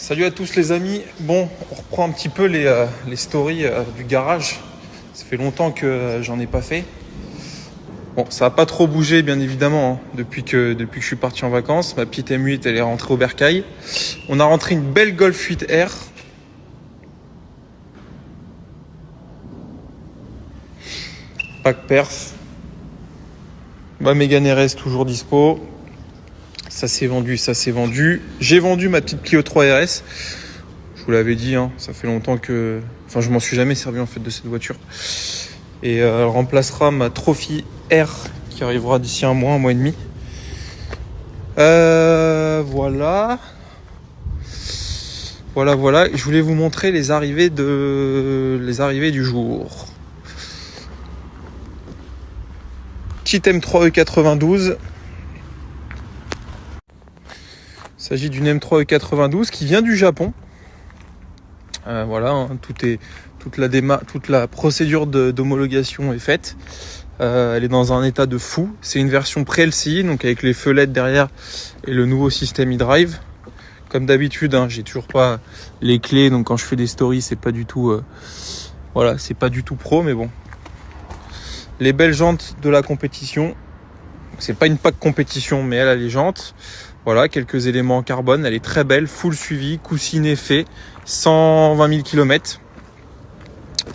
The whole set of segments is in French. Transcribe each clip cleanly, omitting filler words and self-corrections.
Salut à tous les amis. Bon, on reprend un petit peu les stories du garage. Ça fait longtemps que j'en ai pas fait. Bon, ça n'a pas trop bougé bien évidemment hein, depuis que je suis parti en vacances. Ma petite M8 elle est rentrée au bercail. On a rentré une belle Golf 8R. Pack perf. Ma Mégane RS toujours dispo. Ça s'est vendu. J'ai vendu ma petite Clio 3 RS. Je vous l'avais dit, hein, ça fait longtemps que... Enfin, je m'en suis jamais servi en fait de cette voiture. Et elle remplacera ma Trophy R qui arrivera d'ici un mois et demi. Voilà. Je voulais vous montrer les arrivées du jour. Petite M3 E92. Il s'agit d'une M3 E92 qui vient du Japon. Voilà, hein, toute la procédure d'homologation est faite. Elle est dans un état de fou. C'est une version pré-LCI, donc avec les feux LED derrière et le nouveau système e-drive. Comme d'habitude, hein, j'ai toujours pas les clés, donc quand je fais des stories, c'est pas du tout, c'est pas du tout pro, mais bon. Les belles jantes de la compétition. C'est pas une pack compétition, mais elle a les jantes. Voilà, quelques éléments en carbone. Elle est très belle, full suivi, coussinet fait, 120 000 km.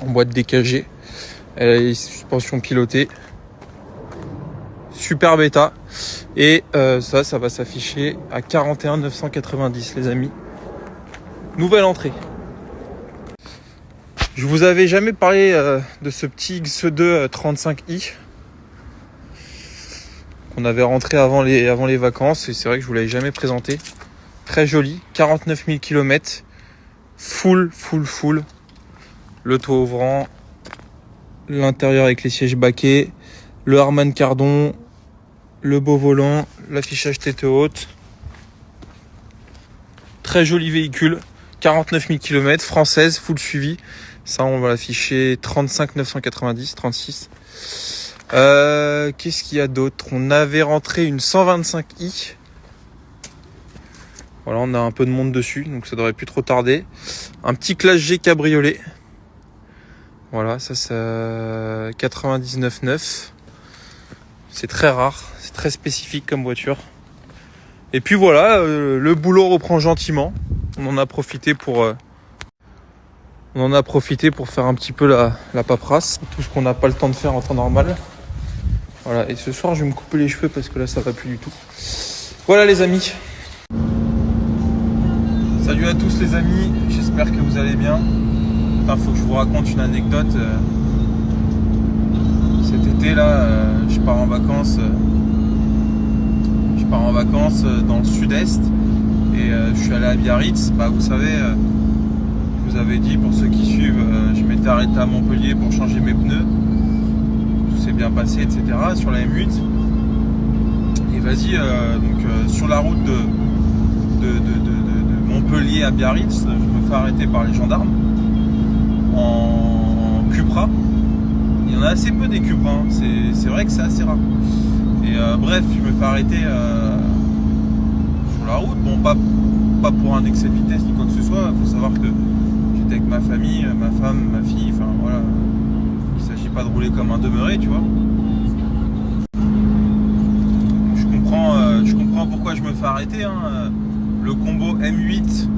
En boîte DKG. Elle a les suspensions pilotées. Super bêta. Et ça va s'afficher à 41 990 les amis. Nouvelle entrée. Je vous avais jamais parlé de ce petit XE2 35i. On avait rentré avant les vacances et c'est vrai que je vous l'avais jamais présenté. Très joli, 49 000 km, full. Le toit ouvrant, l'intérieur avec les sièges baquets, le Harman Kardon, le beau volant, l'affichage tête haute. Très joli véhicule, 49 000 km, française, full suivi. Ça on va l'afficher 35 990, 36. Qu'est-ce qu'il y a d'autre? On avait rentré une 125i. Voilà, on a un peu de monde dessus, donc ça devrait plus trop tarder. Un petit Classe G cabriolet. Voilà, ça 99,9. C'est très rare, c'est très spécifique comme voiture. Et puis voilà, le boulot reprend gentiment. On en a profité pour faire un petit peu la paperasse. Tout ce qu'on n'a pas le temps de faire en temps normal. Voilà, et ce soir je vais me couper les cheveux parce que là ça va plus du tout. Voilà les amis. Salut à tous les amis, j'espère que vous allez bien. Enfin, faut que je vous raconte une anecdote. Cet été là, je pars en vacances dans le sud-est et je suis allé à Biarritz. Bah, vous savez, je vous avais dit pour ceux qui suivent, je m'étais arrêté à Montpellier pour changer mes pneus. S'est bien passé, etc. sur la M8. Et vas-y, sur la route de Montpellier à Biarritz, je me fais arrêter par les gendarmes en Cupra. Il y en a assez peu des Cupra, hein. C'est vrai que c'est assez rare. Et bref, je me fais arrêter sur la route. Bon, pas pour un excès de vitesse ni quoi que ce soit. Il faut savoir que j'étais avec ma famille, ma femme, ma fille, enfin voilà. Il s'agit pas de rouler comme un demeuré, tu vois. Je comprends pourquoi je me fais arrêter. Hein. Le combo M8,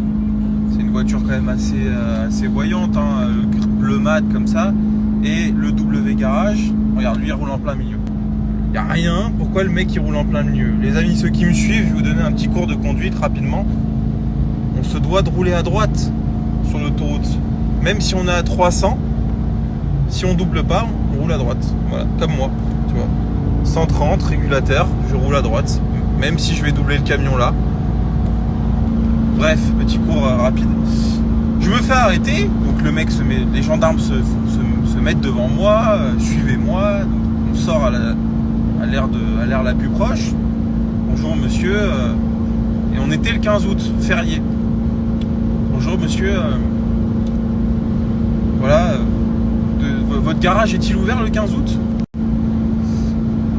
c'est une voiture quand même assez voyante, hein. Bleu mat comme ça. Et le W garage, regarde, lui il roule en plein milieu. Il n'y a rien, pourquoi le mec il roule en plein milieu? Les amis, ceux qui me suivent, je vais vous donner un petit cours de conduite rapidement. On se doit de rouler à droite sur l'autoroute. Même si on est à 300, si on double pas, on roule à droite. Voilà, comme moi, tu vois. 130, régulateur, je roule à droite. Même si je vais doubler le camion là. Bref, petit cours rapide. Je me fais arrêter, donc le mec les gendarmes se mettent devant moi, suivez-moi. Donc on sort à l'aire la plus proche. Bonjour monsieur, et on était le 15 août, férié. Bonjour monsieur, voilà, votre garage est-il ouvert le 15 août?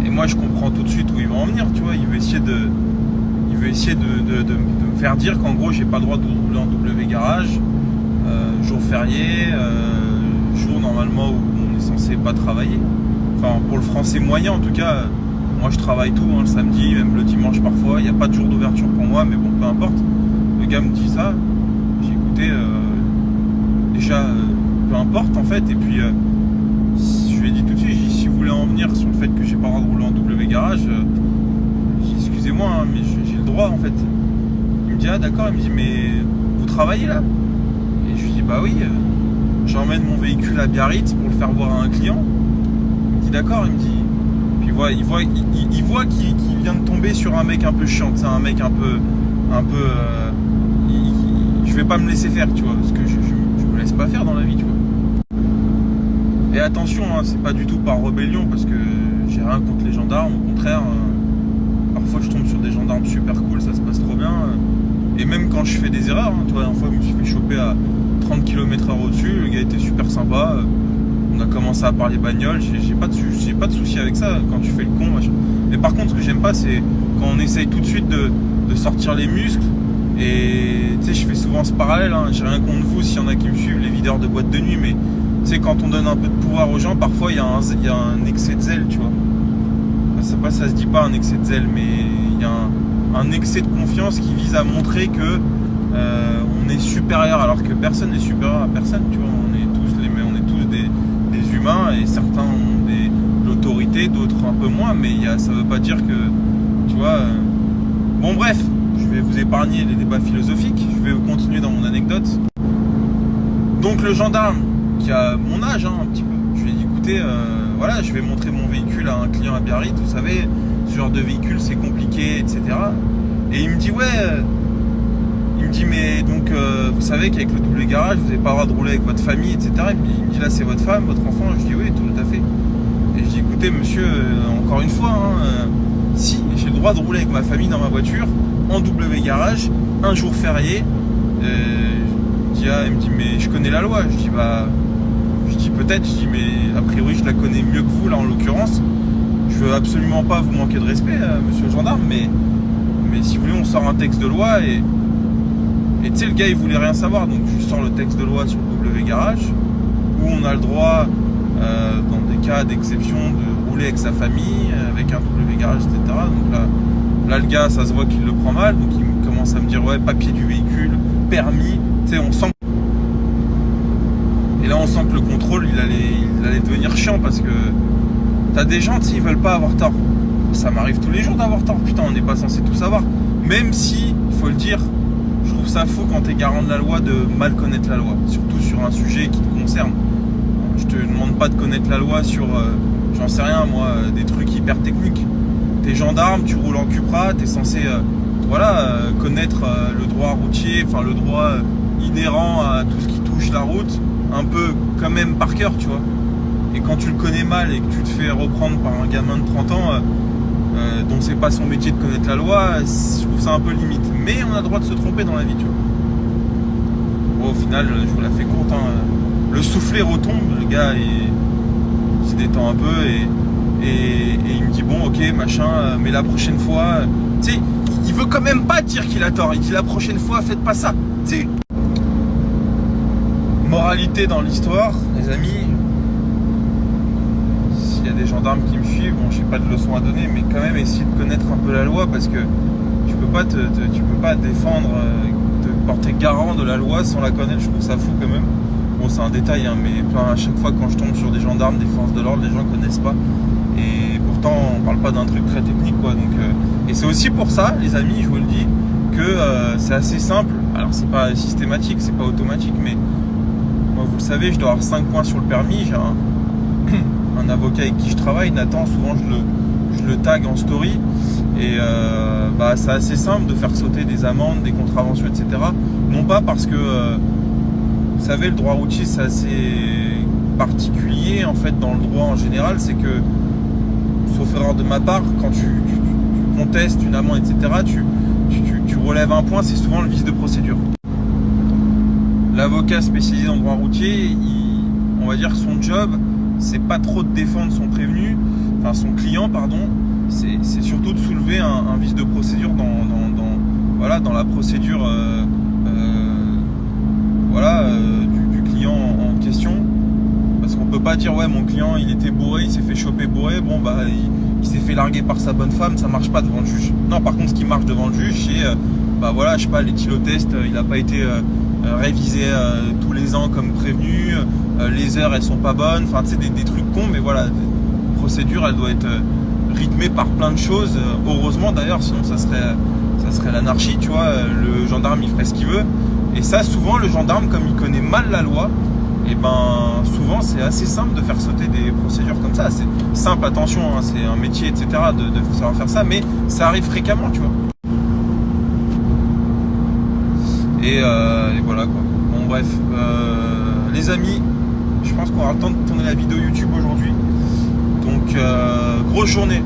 Et moi je comprends tout de suite où il va en venir, tu vois, il veut essayer il veut essayer de me faire dire qu'en gros j'ai pas le droit de rouler en W garage, jour férié, jour normalement où on est censé pas travailler. Enfin pour le français moyen en tout cas, moi je travaille tout, hein, le samedi, même le dimanche parfois, il n'y a pas de jour d'ouverture pour moi, mais bon peu importe. Le gars me dit ça, j'ai écouté, déjà peu importe en fait, et puis je lui ai dit tout de suite, j'ai dit, si vous voulez en venir sur le fait que j'ai pas le droit de rouler en W garage, excusez-moi, hein, mais j'ai le droit en fait. Il me dit ah d'accord, il me dit mais vous travaillez là? Et je lui dis bah oui, j'emmène mon véhicule à Biarritz pour le faire voir à un client. Il me dit d'accord, il me dit. Puis il voit qu'il vient de tomber sur un mec un peu chiant, c'est un mec un peu je vais pas me laisser faire, tu vois, parce que je me laisse pas faire dans la vie, tu vois. Et attention, hein, c'est pas du tout par rébellion, parce que j'ai rien contre les gendarmes, au contraire, parfois je tombe sur des gendarmes super cool, ça se passe trop bien. Et même quand je fais des erreurs, hein, toi, une fois je me suis fait choper à 30 km/h au-dessus, le gars était super sympa, on a commencé à parler bagnole, j'ai pas de souci avec ça quand tu fais le con, machin. Mais par contre, ce que j'aime pas, c'est quand on essaye tout de suite de sortir les muscles. Et tu sais, je fais souvent ce parallèle, hein. J'ai rien contre vous s'il y en a qui me suivent, les videurs de boîte de nuit, mais tu sais, quand on donne un peu de pouvoir aux gens, parfois il y a un excès de zèle, tu vois. Ça se dit pas un excès de zèle, mais il y a un excès de confiance qui vise à montrer que on est supérieur, alors que personne n'est supérieur à personne, tu vois. On est tous des humains, et certains ont de l'autorité, d'autres un peu moins, mais ça veut pas dire que, tu vois. Bon bref, je vais vous épargner les débats philosophiques, je vais continuer dans mon anecdote. Donc le gendarme, qui a mon âge, hein, un petit peu, je lui ai dit écoutez, voilà, je vais montrer mon véhicule à un client à Biarritz, vous savez, ce genre de véhicule c'est compliqué, etc. Et il me dit ouais, il me dit mais donc vous savez qu'avec le double garage, vous n'avez pas le droit de rouler avec votre famille, etc. Il me dit là c'est votre femme, votre enfant, je dis oui, tout à fait. Et je dis écoutez monsieur, encore une fois, hein, si j'ai le droit de rouler avec ma famille dans ma voiture en W garage, un jour férié, il me dit mais je connais la loi. Je dis peut-être, mais a priori je la connais mieux que vous là en l'occurrence. Je veux absolument pas vous manquer de respect, monsieur le gendarme, mais si vous voulez on sort un texte de loi et tu sais le gars il voulait rien savoir, donc je sors le texte de loi sur le W garage où on a le droit dans des cas d'exception de rouler avec sa famille, avec un W garage, etc. Donc là le gars ça se voit qu'il le prend mal, donc il commence à me dire ouais papier du véhicule, permis, tu sais on sent. Et là on sent que le contrôle il allait devenir chiant parce que t'as des gens qui veulent pas avoir tort. Ça m'arrive tous les jours d'avoir tort, putain on n'est pas censé tout savoir. Même si, il faut le dire, je trouve ça faux quand t'es garant de la loi de mal connaître la loi, surtout sur un sujet qui te concerne. Je te demande pas de connaître la loi sur, j'en sais rien moi, des trucs hyper techniques. T'es gendarme, tu roules en Cupra, t'es censé connaître le droit routier, enfin le droit inhérent à tout ce qui touche la route, un peu quand même par cœur, tu vois. Et quand tu le connais mal et que tu te fais reprendre par un gamin de 30 ans dont c'est pas son métier de connaître la loi, je trouve ça un peu limite. Mais on a le droit de se tromper dans la vie, tu vois. Bon, au final, je vous la fais courte, hein. Le soufflet retombe, le gars il se détend un peu et il me dit bon ok machin, mais la prochaine fois, tu sais, il veut quand même pas dire qu'il a tort, il dit la prochaine fois faites pas ça, tu sais. Moralité dans l'histoire, les amis, s'il y a des gendarmes qui me suivent, bon j'ai pas de leçon à donner, mais quand même essayer de connaître un peu la loi parce que tu peux pas défendre, te porter garant de la loi sans la connaître, je trouve ça fou quand même. Bon c'est un détail hein, mais à chaque fois quand je tombe sur des gendarmes, des forces de l'ordre, les gens connaissent pas. Et pourtant on parle pas d'un truc très technique quoi. Donc, et c'est aussi pour ça les amis, je vous le dis, que c'est assez simple. Alors c'est pas systématique, c'est pas automatique, mais moi vous le savez, je dois avoir 5 points sur le permis. J'ai un avocat avec qui je travaille, Nathan, souvent je le tag en story. Et c'est assez simple de faire sauter des amendes, des contraventions, etc. Non pas parce que vous savez, le droit routier c'est assez particulier en fait dans le droit en général, c'est que, sauf erreur de ma part, quand tu contestes une amende, etc., tu relèves un point, c'est souvent le vice de procédure. L'avocat spécialisé en droit routier, on va dire son job, c'est pas trop de défendre son prévenu, enfin son client, pardon, c'est surtout de soulever un vice de procédure dans voilà, dans la procédure du client en question. Parce qu'on peut pas dire ouais, mon client il était bourré, il s'est fait choper bourré, bon bah il s'est fait larguer par sa bonne femme, ça marche pas devant le juge. Non, par contre ce qui marche devant le juge c'est bah voilà, je sais pas, l'éthylotest il n'a pas été révisé tous les ans comme prévenu, les heures elles sont pas bonnes, enfin tu sais des trucs cons, mais voilà, la procédure elle doit être rythmée par plein de choses, heureusement d'ailleurs, sinon ça serait l'anarchie, tu vois, le gendarme il ferait ce qu'il veut. Et ça, souvent le gendarme, comme il connaît mal la loi, et ben souvent c'est assez simple de faire sauter des procédures comme ça. C'est simple, attention, hein, c'est un métier, etc. de savoir faire ça, mais ça arrive fréquemment, tu vois. Et voilà quoi. Bon bref, les amis, je pense qu'on aura le temps de tourner la vidéo YouTube aujourd'hui. Donc grosse journée.